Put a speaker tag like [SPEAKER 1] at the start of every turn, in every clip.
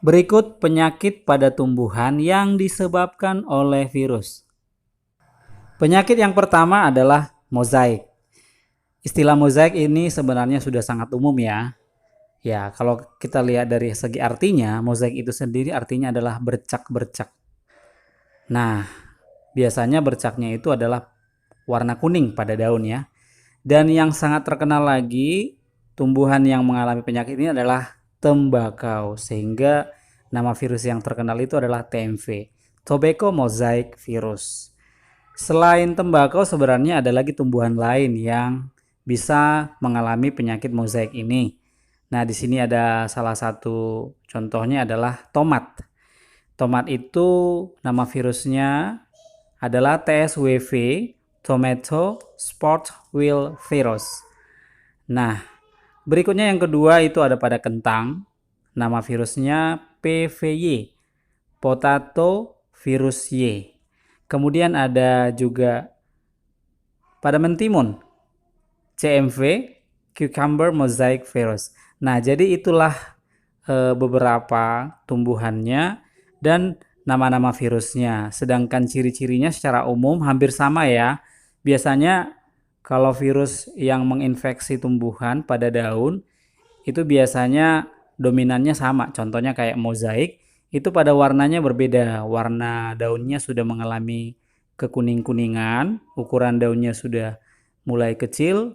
[SPEAKER 1] Berikut penyakit pada tumbuhan yang disebabkan oleh virus. Penyakit yang pertama adalah mozaik. Istilah mozaik ini sebenarnya sudah sangat umum ya. Ya, kalau kita lihat dari segi artinya, mozaik itu sendiri artinya adalah bercak-bercak. Nah, biasanya bercaknya itu adalah warna kuning pada daun ya. Dan yang sangat terkenal lagi, tumbuhan yang mengalami penyakit ini adalah tembakau, sehingga nama virus yang terkenal itu adalah TMV, Tobacco Mosaic Virus. Selain tembakau, sebenarnya ada lagi tumbuhan lain yang bisa mengalami penyakit mozaik ini. Nah, di sini ada salah satu contohnya adalah tomat. Tomat itu nama virusnya adalah TSWV, Tomato Spot Wilt Virus. Nah, berikutnya yang kedua itu ada pada kentang. Nama virusnya PVY, Potato Virus Y. Kemudian ada juga pada mentimun, CMV, Cucumber Mosaic Virus. Nah, jadi itulah beberapa tumbuhannya dan nama-nama virusnya. Sedangkan ciri-cirinya secara umum hampir sama ya. Biasanya kalau virus yang menginfeksi tumbuhan pada daun itu biasanya dominannya sama. Contohnya kayak mozaik, itu pada warnanya berbeda. Warna daunnya sudah mengalami kekuning-kuningan, ukuran daunnya sudah mulai kecil,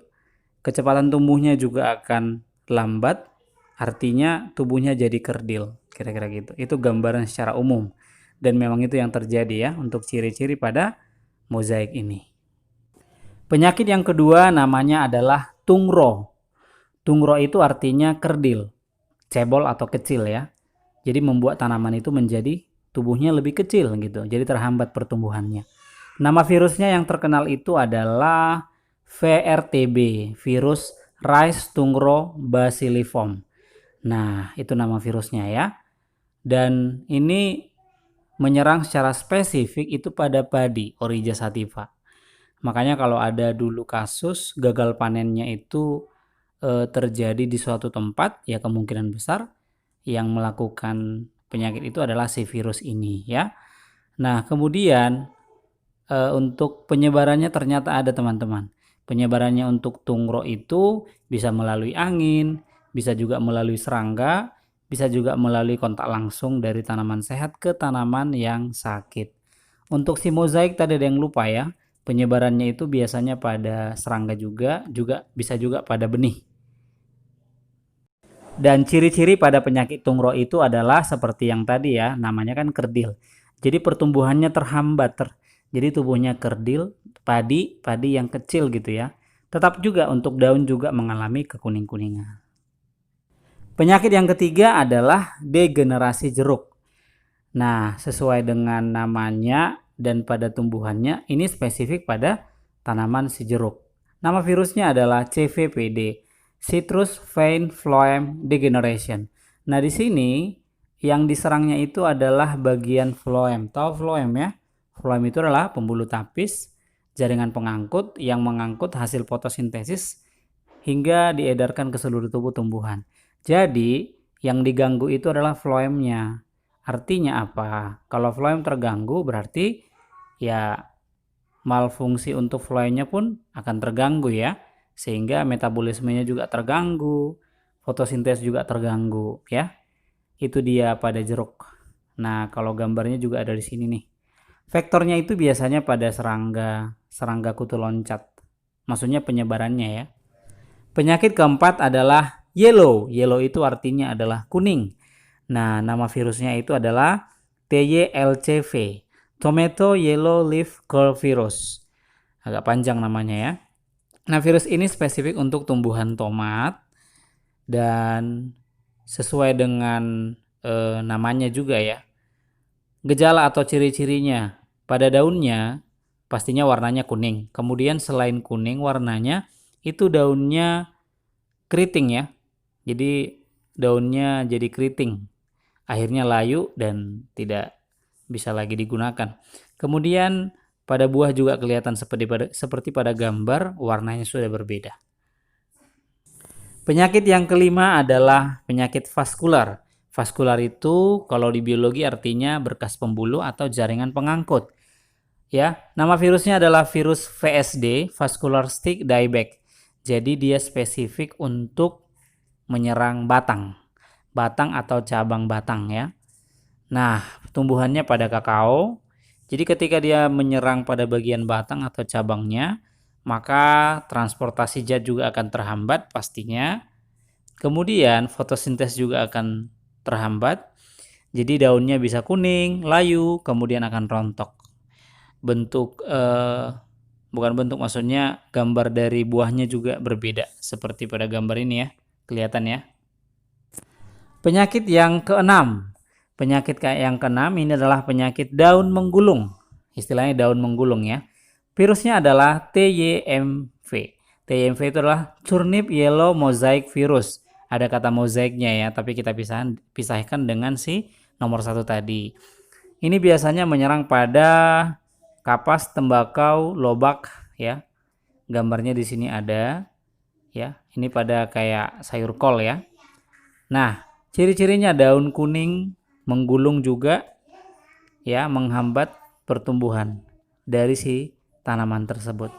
[SPEAKER 1] kecepatan tumbuhnya juga akan lambat, artinya tubuhnya jadi kerdil, kira-kira gitu. Itu gambaran secara umum. Dan memang itu yang terjadi ya untuk ciri-ciri pada mozaik ini. Penyakit yang kedua namanya adalah tungro. Tungro itu artinya kerdil, cebol atau kecil ya. Jadi membuat tanaman itu menjadi tubuhnya lebih kecil gitu. Jadi terhambat pertumbuhannya. Nama virusnya yang terkenal itu adalah VRTB, virus Rice Tungro Bacilliform. Nah, itu nama virusnya ya. Dan ini menyerang secara spesifik itu pada padi, Oryza sativa. Makanya kalau ada dulu kasus gagal panennya itu terjadi di suatu tempat, ya kemungkinan besar yang melakukan penyakit itu adalah si virus ini ya. Nah, kemudian untuk penyebarannya ternyata ada teman-teman. Penyebarannya untuk tungro itu bisa melalui angin, bisa juga melalui serangga, bisa juga melalui kontak langsung dari tanaman sehat ke tanaman yang sakit. Untuk si mozaik tadi ada yang lupa ya. Penyebarannya itu biasanya pada serangga juga bisa juga pada benih. Dan ciri-ciri pada penyakit tungro itu adalah seperti yang tadi ya, namanya kan kerdil. Jadi pertumbuhannya terhambat, jadi tubuhnya kerdil, padi yang kecil gitu ya. Tetap juga untuk daun juga mengalami kekuning-kuningan. Penyakit yang ketiga adalah degenerasi jeruk. Nah, sesuai dengan namanya dan pada tumbuhannya, ini spesifik pada tanaman si jeruk. Nama virusnya adalah CVPD, Citrus Vine Phloem Degeneration. Nah, di sini yang diserangnya itu adalah bagian phloem. Tahu phloem ya? Phloem itu adalah pembuluh tapis jaringan pengangkut yang mengangkut hasil fotosintesis hingga diedarkan ke seluruh tubuh tumbuhan. Jadi, yang diganggu itu adalah phloemnya. Artinya apa? Kalau phloem terganggu berarti ya malfungsi untuk phloemnya pun akan terganggu ya. Sehingga metabolismenya juga terganggu, fotosintesis juga terganggu ya. Itu dia pada jeruk. Nah, kalau gambarnya juga ada di sini nih. Vektornya itu biasanya pada serangga kutu loncat. Maksudnya penyebarannya ya. Penyakit keempat adalah yellow. Yellow itu artinya adalah kuning. Nah, nama virusnya itu adalah TYLCV, Tomato Yellow Leaf Curl Virus. Agak panjang namanya ya. Nah, virus ini spesifik untuk tumbuhan tomat dan sesuai dengan namanya juga ya. Gejala atau ciri-cirinya pada daunnya pastinya warnanya kuning. Kemudian selain kuning warnanya itu daunnya keriting ya. Jadi daunnya jadi keriting. Akhirnya layu dan tidak bisa lagi digunakan. Kemudian pada buah juga kelihatan seperti pada gambar, warnanya sudah berbeda. Penyakit yang kelima adalah penyakit vaskular. Vaskular itu kalau di biologi artinya berkas pembuluh atau jaringan pengangkut. Ya, nama virusnya adalah virus VSD, Vascular Stick Dieback. Jadi dia spesifik untuk menyerang batang atau cabang batang ya. Nah, tumbuhannya pada kakao. Jadi ketika dia menyerang pada bagian batang atau cabangnya, maka transportasi zat juga akan terhambat pastinya. Kemudian fotosintes juga akan terhambat. Jadi daunnya bisa kuning, layu, kemudian akan rontok. Maksudnya gambar dari buahnya juga berbeda seperti pada gambar ini ya, kelihatan ya. Penyakit yang keenam. Penyakit yang keenam ini adalah penyakit daun menggulung. Istilahnya daun menggulung ya. Virusnya adalah TYMV. TYMV itu adalah Turnip Yellow Mosaic Virus. Ada kata mozaiknya ya, tapi kita pisahkan dengan si nomor 1 tadi. Ini biasanya menyerang pada kapas, tembakau, lobak ya. Gambarnya di sini ada ya. Ini pada kayak sayur kol ya. Nah, ciri-cirinya daun kuning, menggulung juga ya, menghambat pertumbuhan dari si tanaman tersebut.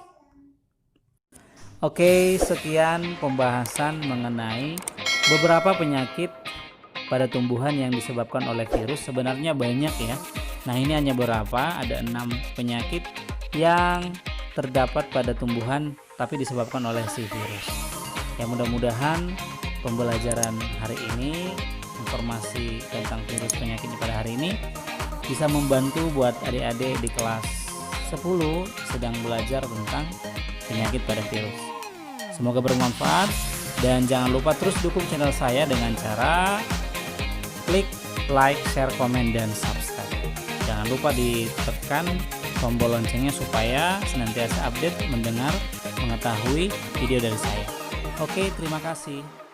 [SPEAKER 1] Oke, sekian pembahasan mengenai beberapa penyakit pada tumbuhan yang disebabkan oleh virus. Sebenarnya banyak ya. Nah, ini hanya beberapa, ada 6 penyakit yang terdapat pada tumbuhan tapi disebabkan oleh si virus. Ya, mudah-mudahan pembelajaran hari ini, informasi tentang virus penyakit pada hari ini bisa membantu buat adik-adik di kelas 10 sedang belajar tentang penyakit pada virus. Semoga bermanfaat dan jangan lupa terus dukung channel saya dengan cara klik like, share, komen, dan subscribe. Jangan lupa ditekan tombol loncengnya supaya senantiasa update, mendengar, mengetahui video dari saya. Oke, terima kasih.